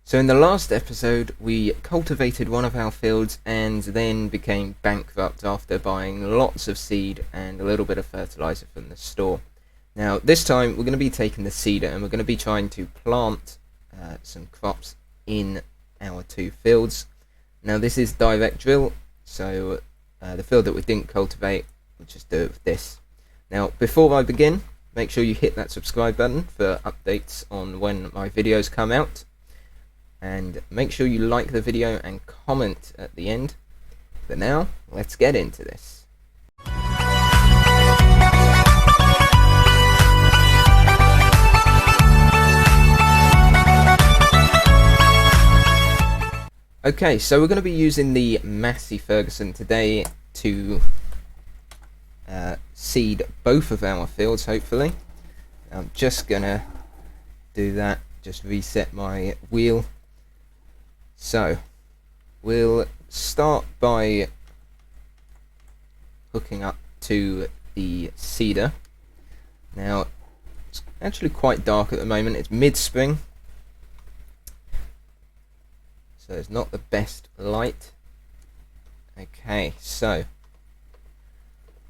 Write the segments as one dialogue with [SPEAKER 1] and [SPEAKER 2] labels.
[SPEAKER 1] So in the last episode, we cultivated one of our fields and then became bankrupt after buying lots of seed and a little bit of fertilizer from the store. Now this time we're going to be taking the seeder and we're going to be trying to plant some crops in our two fields. Now this is direct drill, so the field that we didn't cultivate, we'll just do it with this. Now before I begin, make sure you hit that subscribe button for updates on when my videos come out. And make sure you like the video and comment at the end. But now, let's get into this. Okay, so we're going to be using the Massey Ferguson today to seed both of our fields, hopefully. I'm just going to do that, just reset my wheel. So, we'll start by hooking up to the seeder. Now, it's actually quite dark at the moment. It's mid-spring, so it's not the best light. Okay, so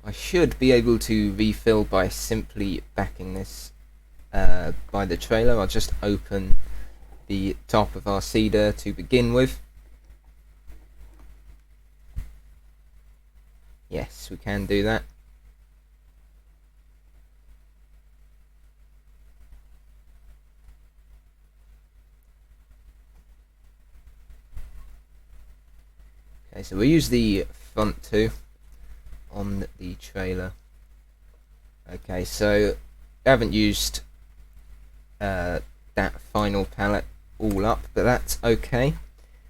[SPEAKER 1] I should be able to refill by simply backing this by the trailer. I'll just open the top of our seeder to begin with. Yes, we can do that. Okay, so we'll use the front two on the trailer. Okay, so I haven't used that final pallet all up, but that's okay.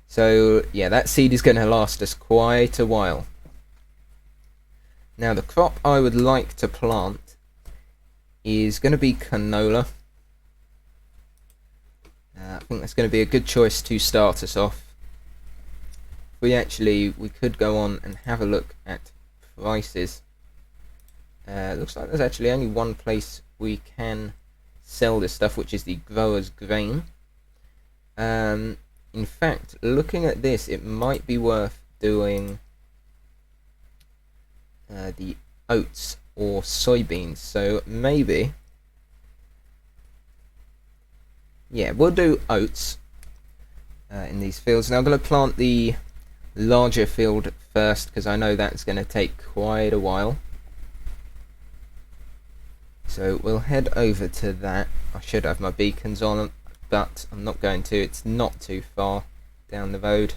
[SPEAKER 1] So yeah, that seed is going to last us quite a while. Now the crop I would like to plant is going to be canola. I think that's going to be a good choice to start us off. We could go on and have a look at prices. Looks like there's actually only one place we can sell this stuff, which is the Growers Grain. In fact, looking at this, it might be worth doing the oats or soybeans. So maybe, yeah, we'll do oats in these fields. Now I'm going to plant the larger field first because I know that's going to take quite a while. So we'll head over to that. I should have my beacons on, but I'm not going to. It's not too far down the road.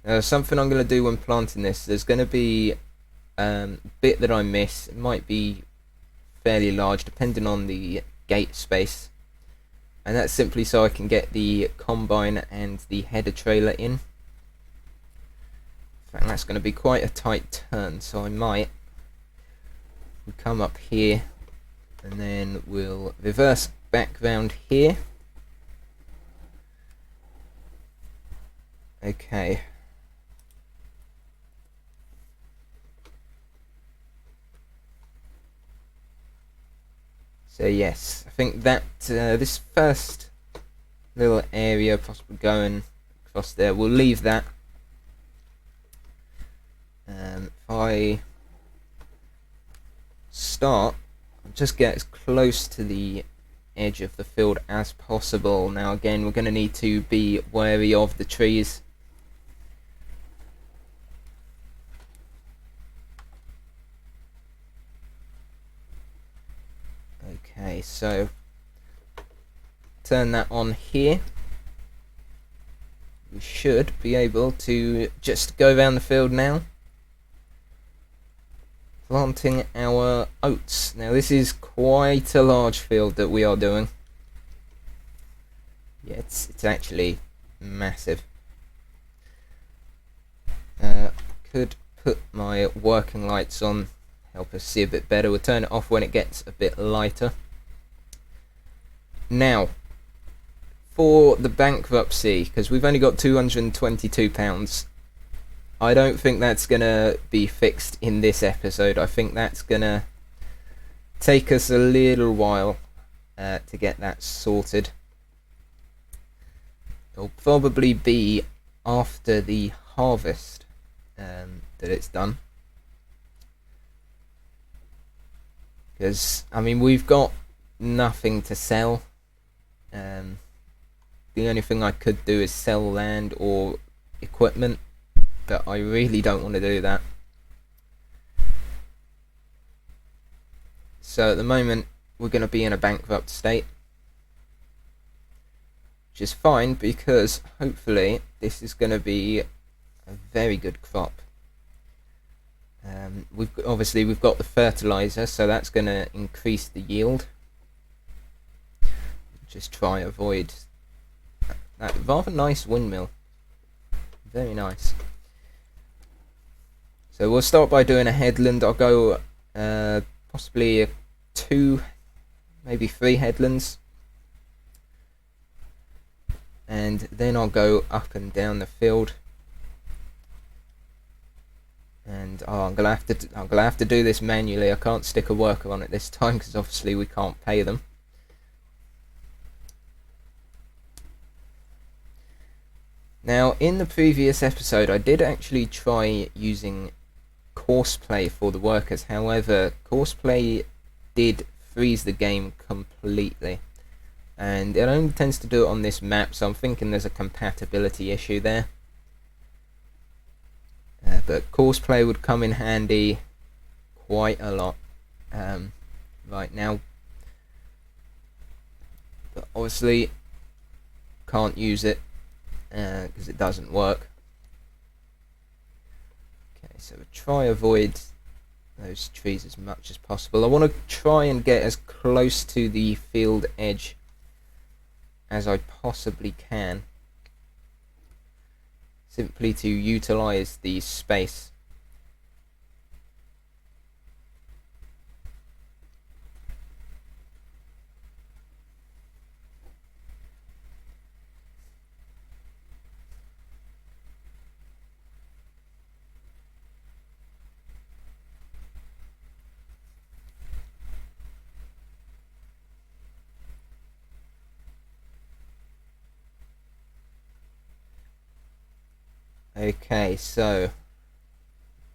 [SPEAKER 1] Now, something I'm going to do when planting this, there's going to be a bit that I miss. It might be fairly large depending on the gate space, and that's simply so I can get the combine and the header trailer in. In fact, that's going to be quite a tight turn, so I might come up here and then we'll reverse back round here. Okay. So yes, I think that this first little area, possibly going across there, we'll leave that. If I start, just get as close to the edge of the field as possible. Now again, we're going to need to be wary of the trees. Okay, so turn that on here. We should be able to just go around the field now, planting our oats. Now this is quite a large field that we are doing. Yeah, it's actually massive. Could put my working lights on, help us see a bit better. We'll turn it off when it gets a bit lighter. Now, for the bankruptcy, because we've only got £222, I don't think that's going to be fixed in this episode. I think that's going to take us a little while to get that sorted. It'll probably be after the harvest that it's done. Because, I mean, we've got nothing to sell. The only thing I could do is sell land or equipment, but I really don't want to do that. So at the moment, we're going to be in a bankrupt state, which is fine because hopefully this is going to be a very good crop. We've got the fertilizer, so that's going to increase the yield. Just try avoid that rather nice windmill. Very nice. So we'll start by doing a headland. I'll go possibly 2, maybe 3 headlands, and then I'll go up and down the field. And I'm gonna have to do this manually. I can't stick a worker on it this time because obviously we can't pay them. Now, in the previous episode, I did actually try using courseplay for the workers. However, courseplay did freeze the game completely, and it only tends to do it on this map, so I'm thinking there's a compatibility issue there. But courseplay would come in handy quite a lot right now, but obviously can't use it because it doesn't work. Okay, so we'll try avoid those trees as much as possible. I want to try and get as close to the field edge as I possibly can, simply to utilize the space. Okay, so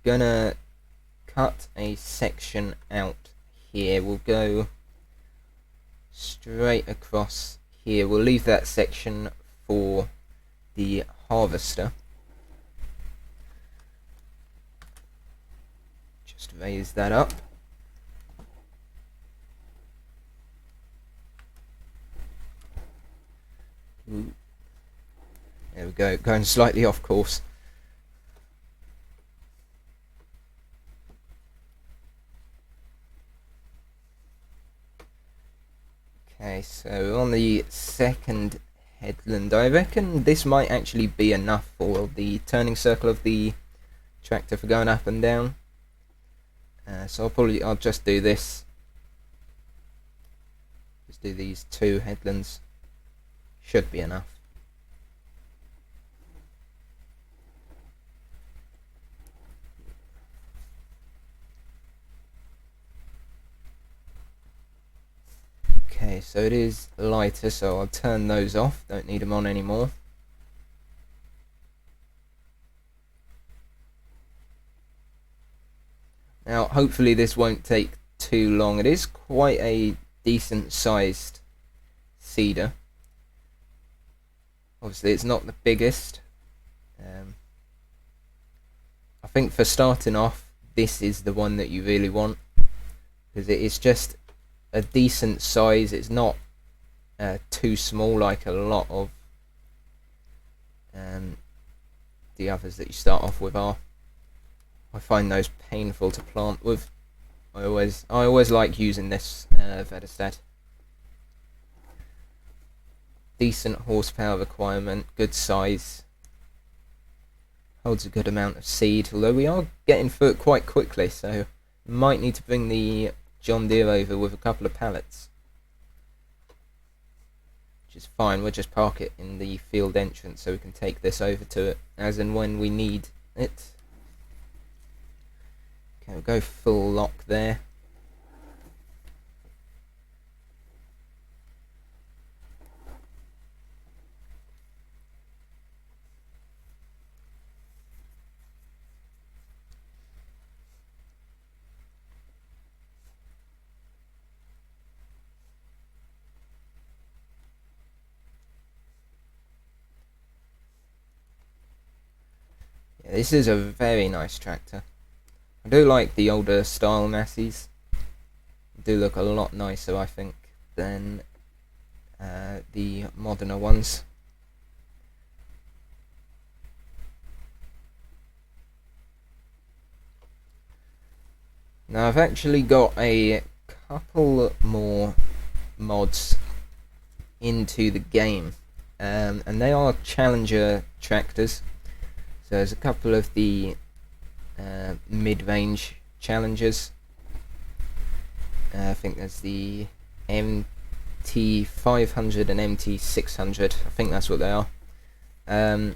[SPEAKER 1] gonna cut a section out here. We'll go straight across here. We'll leave that section for the harvester. Just raise that up. Ooh. There we go, going slightly off course. Okay, so on the second headland, I reckon this might actually be enough for the turning circle of the tractor for going up and down. So I'll just do this. Just do these 2 headlands. Should be enough. Okay, so it is lighter, so I'll turn those off. Don't need them on anymore. Now, hopefully this won't take too long. It is quite a decent sized seeder. Obviously it's not the biggest. I think for starting off, this is the one that you really want, because it is just a decent size. It's not too small like a lot of the others that you start off with are. I find those painful to plant with. I always like using this Vedestead. Decent horsepower requirement, good size, holds a good amount of seed, although we are getting through it quite quickly, so might need to bring the John Deere over with a couple of pallets, which is fine. We'll just park it in the field entrance so we can take this over to it as and when we need it. Okay, we'll go full lock there. This is a very nice tractor. I do like the older style Massies. They do look a lot nicer, I think, than the moderner ones. Now I've actually got a couple more mods into the game, and they are Challenger tractors. So there's a couple of the mid-range Challengers. I think there's the MT500 and MT600. I think that's what they are. We've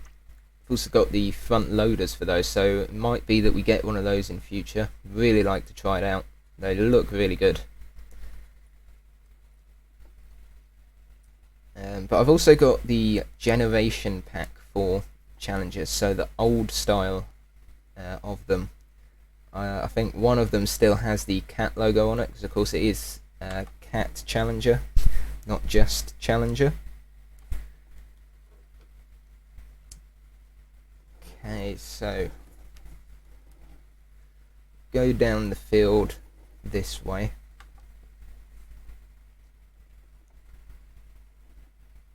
[SPEAKER 1] also got the front loaders for those, so it might be that we get one of those in future. Really like to try it out. They look really good. But I've also got the generation pack for Challengers, so the old style of them. I think one of them still has the cat logo on it, because of course it is Cat Challenger, not just Challenger. Okay, so go down the field this way.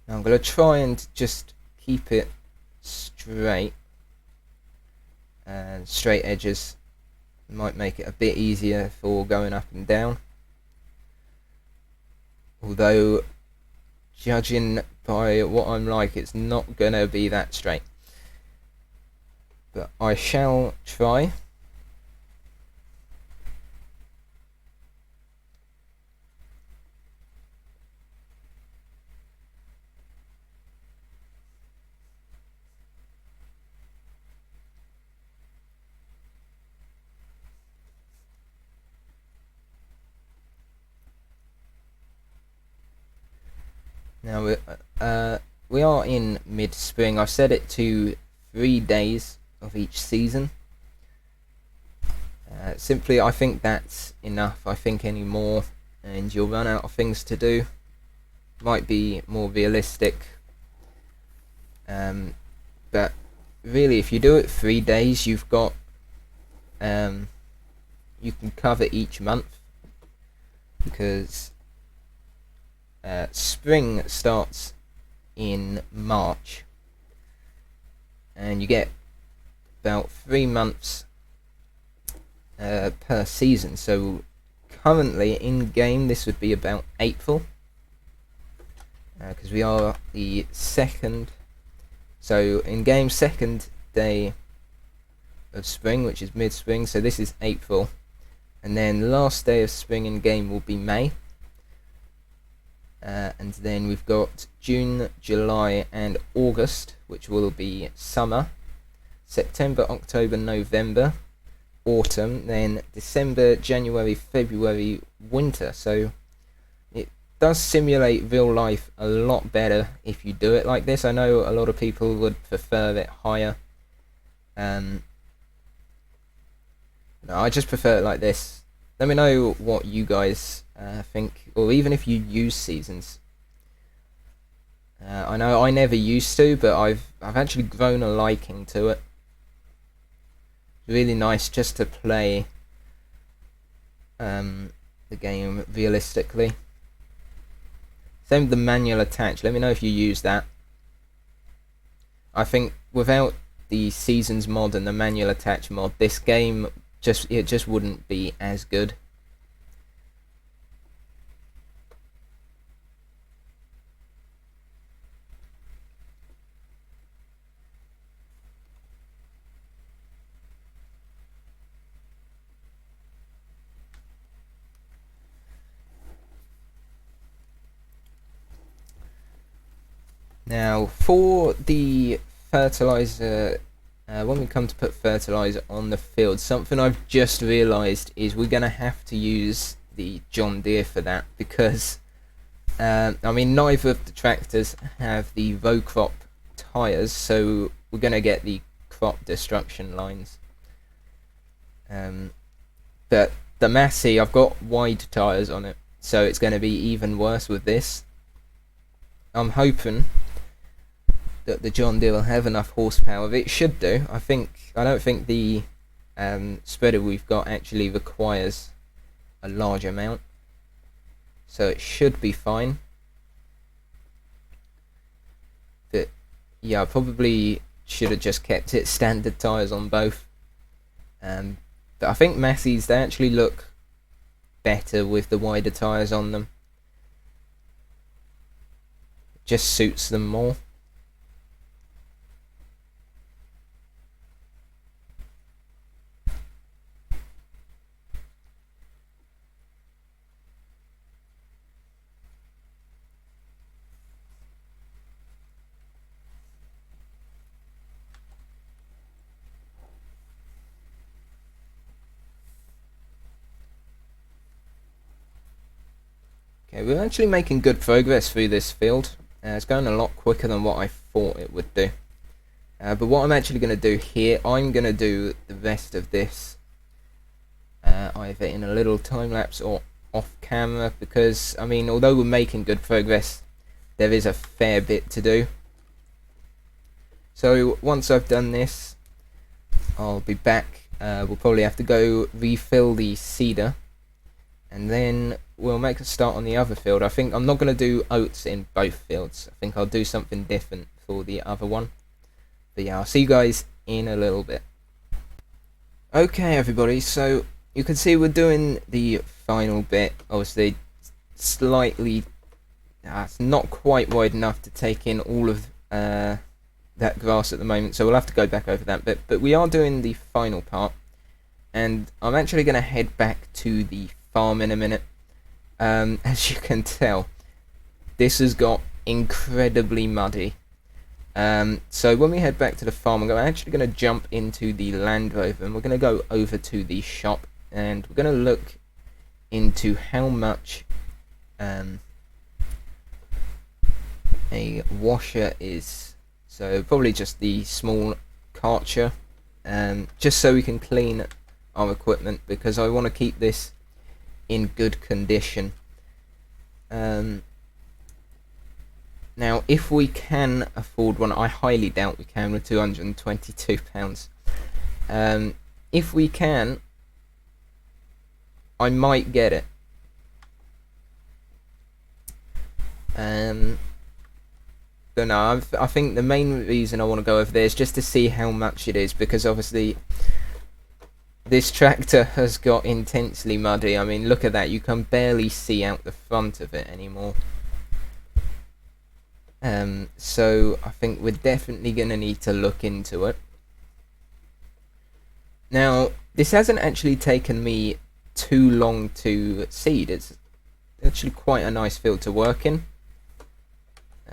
[SPEAKER 1] Now I'm going to try and just keep it straight, and straight edges might make it a bit easier for going up and down. Although, judging by what I'm like, it's not going to be that straight. But I shall try. Now we are in mid-spring. I've set it to 3 days of each season. Simply, I think that's enough. I think any more and you'll run out of things to do. Might be more realistic. But really, if you do it 3 days, you've got you can cover each month, because spring starts in March, and you get about 3 months per season. So currently in game this would be about April, because we are the second, so in game second day of spring, which is mid-spring, so this is April, and then last day of spring in game will be May. And then we've got June, July and August, which will be summer. September, October, November, autumn. Then December, January, February, winter. So it does simulate real life a lot better if you do it like this. I know a lot of people would prefer it higher. No, I just prefer it like this. Let me know what you guys think, or even if you use seasons. I know I never used to, but I've actually grown a liking to it. Really nice just to play the game realistically. Same with the manual attach. Let me know if you use that. I think without the seasons mod and the manual attach mod, this game just wouldn't be as good. Now for the fertilizer, when we come to put fertilizer on the field, something I've just realised is we're going to have to use the John Deere for that, because I mean, neither of the tractors have the row crop tyres, so we're going to get the crop destruction lines. But the Massey, I've got wide tyres on it, so it's going to be even worse with this. I'm hoping that the John Deere will have enough horsepower. It should do. I don't think the spreader we've got actually requires a large amount, so it should be fine. But yeah, I probably should have just kept it standard tyres on both. But I think Massey's, they actually look better with the wider tyres on them. It just suits them more. Okay, we're actually making good progress through this field. It's going a lot quicker than what I thought it would do. But what I'm actually going to do here, I'm going to do the rest of this either in a little time lapse or off camera, because I mean, although we're making good progress, there is a fair bit to do. So once I've done this, I'll be back. We'll probably have to go refill the seeder, and then we'll make a start on the other field. I think I'm not going to do oats in both fields. I think I'll do something different for the other one. But yeah, I'll see you guys in a little bit. Okay everybody, so you can see we're doing the final bit. Obviously slightly, it's not quite wide enough to take in all of that grass at the moment, so we'll have to go back over that bit. But we are doing the final part, and I'm actually going to head back to the farm in a minute. As you can tell, this has got incredibly muddy. So when we head back to the farm, I'm actually going to jump into the Land Rover, and we're going to go over to the shop, and we're going to look into how much a washer is. So probably just the small Karcher, just so we can clean our equipment, because I want to keep this in good condition. Now if we can afford one, I highly doubt we can with £222. If we can, I might get it. Don't know, I think the main reason I want to go over there is just to see how much it is, because obviously this tractor has got intensely muddy. I mean, look at that, you can barely see out the front of it anymore. So I think we're definitely going to need to look into it. Now, this hasn't actually taken me too long to seed. It's actually quite a nice field to work in.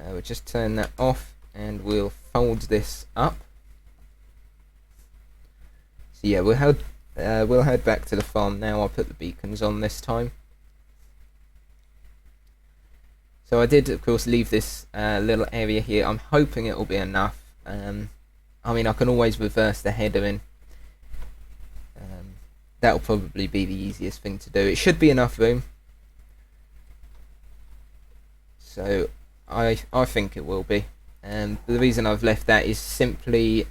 [SPEAKER 1] We'll just turn that off, and we'll fold this up. So yeah, we'll head back to the farm now. I'll put the beacons on this time. So I did, of course, leave this little area here. I'm hoping it will be enough. I mean, I can always reverse the header in. That'll probably be the easiest thing to do. It should be enough room. So I think it will be. The reason I've left that is simply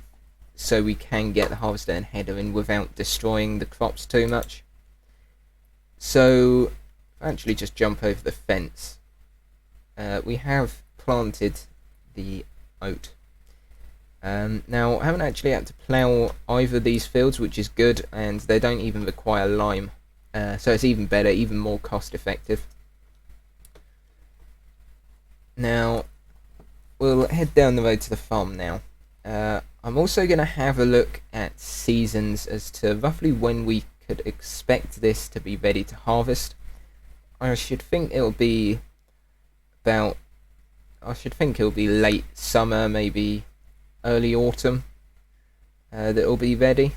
[SPEAKER 1] so we can get the harvester and header in without destroying the crops too much. So actually just jump over the fence. We have planted the oat. Now I haven't actually had to plough either of these fields, which is good, and they don't even require lime, so it's even better, even more cost effective. Now we'll head down the road to the farm now. I'm also going to have a look at seasons as to roughly when we could expect this to be ready to harvest. I should think it'll be late summer, maybe early autumn, that it'll be ready.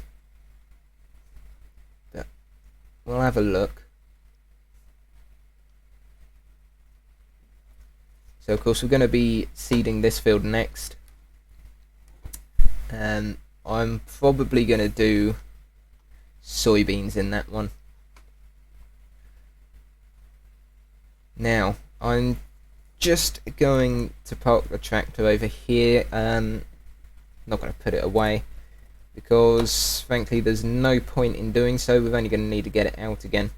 [SPEAKER 1] But we'll have a look. So of course we're going to be seeding this field next. I'm probably going to do soybeans in that one. Now I'm just going to park the tractor over here. Not going to put it away because frankly there's no point in doing so. We're only going to need to get it out again.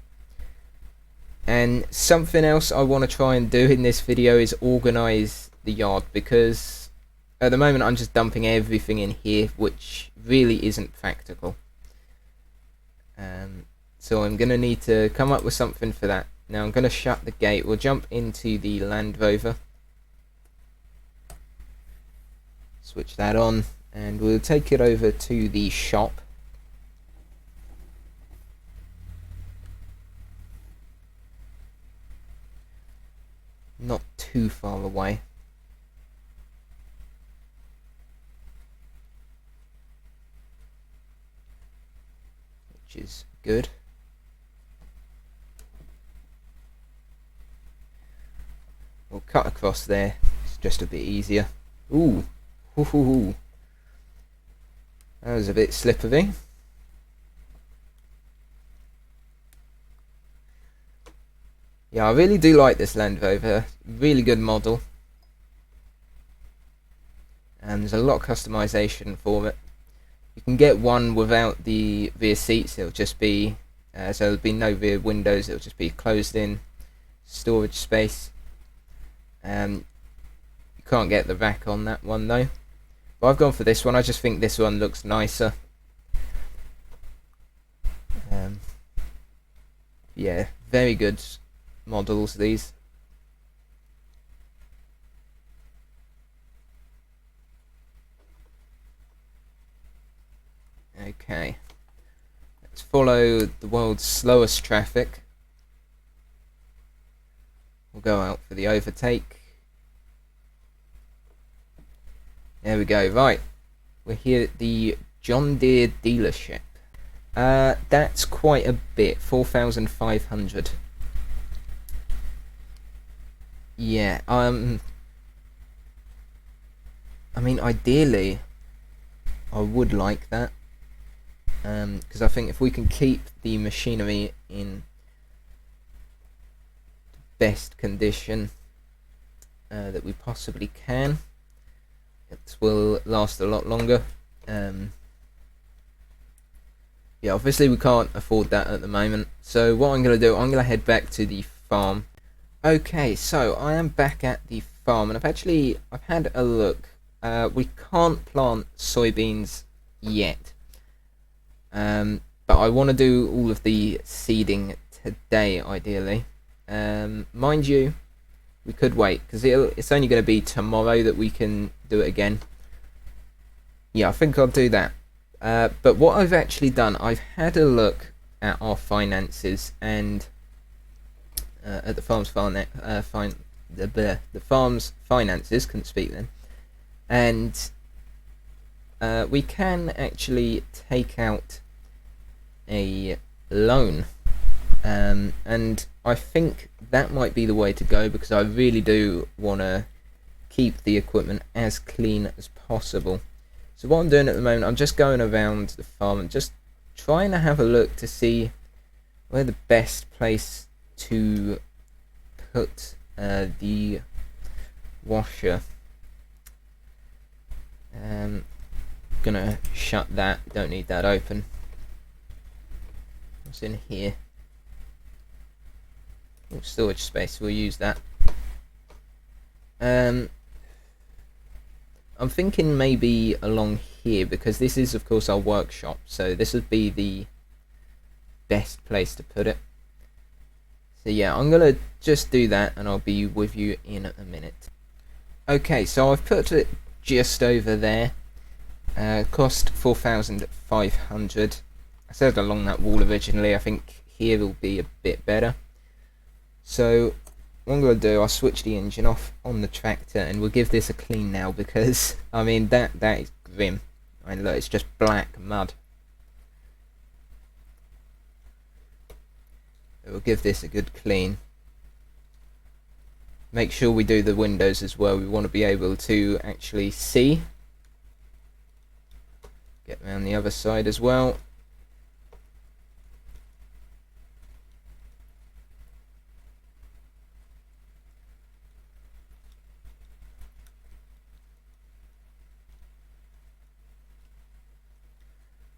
[SPEAKER 1] And something else I want to try and do in this video is organise the yard, because at the moment I'm just dumping everything in here, which really isn't practical. So I'm going to need to come up with something for that. Now I'm going to shut the gate. We'll jump into the Land Rover, switch that on, and we'll take it over to the shop. Not too far away. Which is good. We'll cut across there. It's just a bit easier. Ooh. Ooh. That was a bit slippery. Yeah, I really do like this Land Rover. Really good model. And there's a lot of customization for it. You can get one without the rear seats. It'll just be so there'll be no rear windows. It'll just be closed in storage space. You can't get the rack on that one though. But I've gone for this one. I just think this one looks nicer. Yeah, very good models these. Okay, let's follow the world's slowest traffic. We'll go out for the overtake. There we go. Right, we're here at the John Deere dealership. That's quite a bit, 4,500. Yeah, I mean, ideally, I would like that, because I think if we can keep the machinery in the best condition that we possibly can, it will last a lot longer. Yeah, obviously we can't afford that at the moment, so what I'm going to do, I'm going to head back to the farm. Okay, so I am back at the farm, and I've had a look. We can't plant soybeans yet, but I want to do all of the seeding today, ideally. Mind you, we could wait, because it's only going to be tomorrow that we can do it again. Yeah, I think I'll do that. But what I've actually done, I've had a look at our finances, and at the farm's the farm's finances, couldn't speak then, and we can actually take out a loan, and I think that might be the way to go, because I really do want to keep the equipment as clean as possible. So what I'm doing at the moment, I'm just going around the farm and just trying to have a look to see where the best place to put the washer. Gonna shut that, don't need that open. What's in here? Oh, storage space, we'll use that. I'm thinking maybe along here, because this is of course our workshop, so this would be the best place to put it. So yeah, I'm gonna just do that and I'll be with you in a minute. Okay, so I've put it just over there. Cost 4,500. I said along that wall originally. I think here will be a bit better. So what I'm going to do, I'll switch the engine off on the tractor and we'll give this a clean now, because I mean that is grim. I mean, look, it's just black mud. We'll give this a good clean. Make sure we do the windows as well. We want to be able to actually see. Get around the other side as well.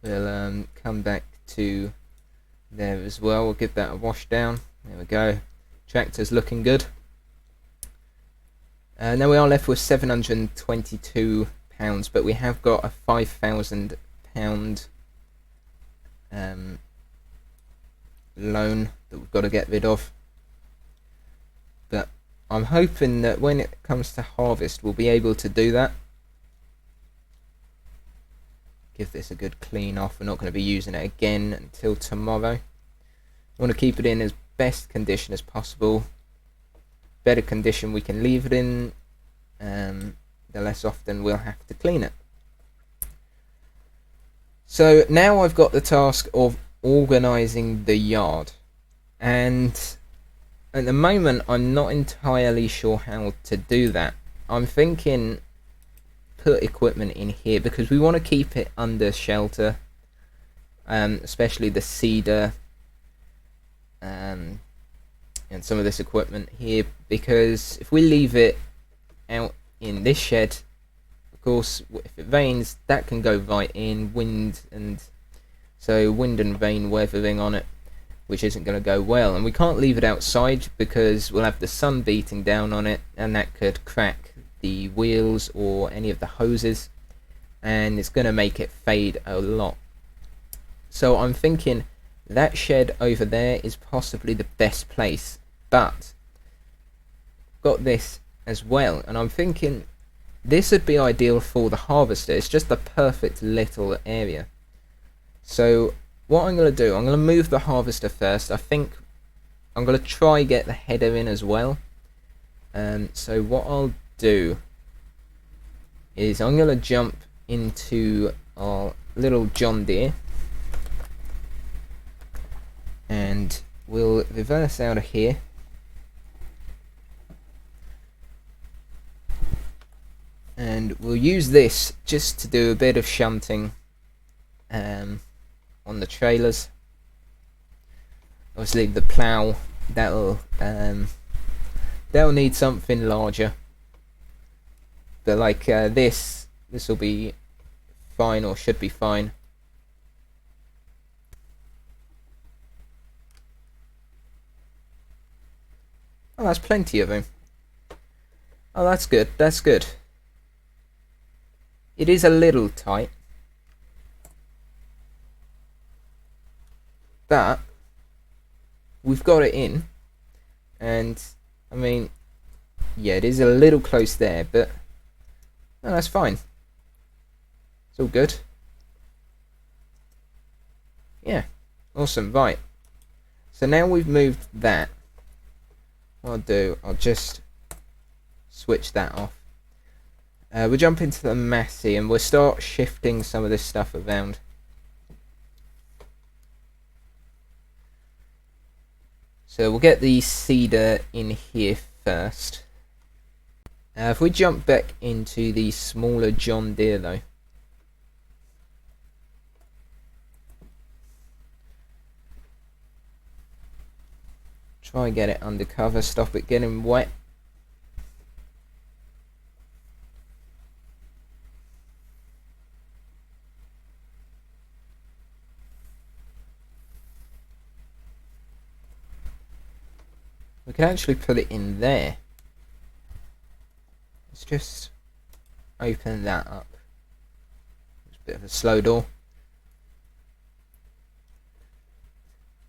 [SPEAKER 1] we'll come back to there as well. We'll give that a wash down. There we go. Tractor's looking good. Now we are left with £722, but we have got a £5,000 loan that we've got to get rid of. But I'm hoping that when it comes to harvest, we'll be able to do that. Give this a good clean off. We're not going to be using it again until tomorrow. I want to keep it in as best condition as possible. Better condition we can leave it in, the less often we'll have to clean it. So now I've got the task of organising the yard, and at the moment I'm not entirely sure how to do that. I'm thinking put equipment in here because we want to keep it under shelter, especially the cedar and some of this equipment here, because if we leave it out in this shed, of course if it rains that can go right in, wind and rain weathering on it, which isn't going to go well, and we can't leave it outside because we'll have the sun beating down on it and that could crack the wheels or any of the hoses and it's going to make it fade a lot. So I'm thinking that shed over there is possibly the best place, but got this as well, and I'm thinking this would be ideal for the harvester. It's just the perfect little area. So what I'm going to do, I'm going to move the harvester first. I think I'm going to try get the header in as well. So what I'll do is I'm going to jump into our little John Deere and we'll reverse out of here. And we'll use this just to do a bit of shunting on the trailers. Obviously the plough, that'll need something larger. But like this will be fine, or should be fine. Oh, that's plenty of room. Oh, that's good. That's good. It is a little tight, but we've got it in, and I mean, yeah, it is a little close there, but no, that's fine. It's all good. Yeah, awesome. Right, so now we've moved that. What I'll do, I'll just switch that off. We'll jump into the Massey and we'll start shifting some of this stuff around. So we'll get the cedar in here first. If we jump back into the smaller John Deere though, try and get it under cover, stop it getting wet. We can actually put it in there. Let's just open that up. It's a bit of a slow door.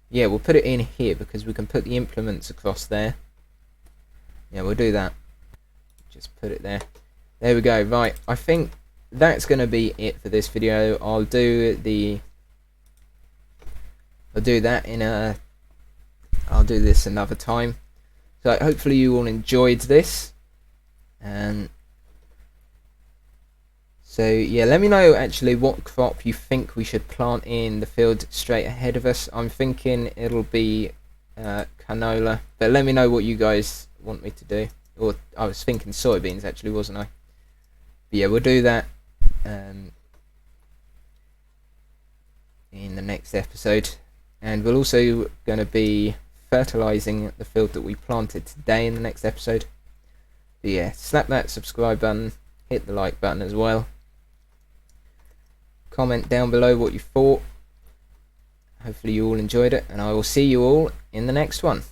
[SPEAKER 1] Yeah, we'll put it in here because we can put the implements across there. Yeah, we'll do that. Just put it there. There we go. Right, I think that's going to be it for this video. I'll do this another time. So hopefully you all enjoyed this, and so yeah, let me know actually what crop you think we should plant in the field straight ahead of us. I'm thinking it'll be canola, but let me know what you guys want me to do. Or I was thinking soybeans actually, wasn't I? But yeah, we'll do that in the next episode, and we're also going to be fertilizing the field that we planted today in the next episode. But yeah, slap that subscribe button, hit the like button as well, comment down below what you thought. Hopefully you all enjoyed it, and I will see you all in the next one.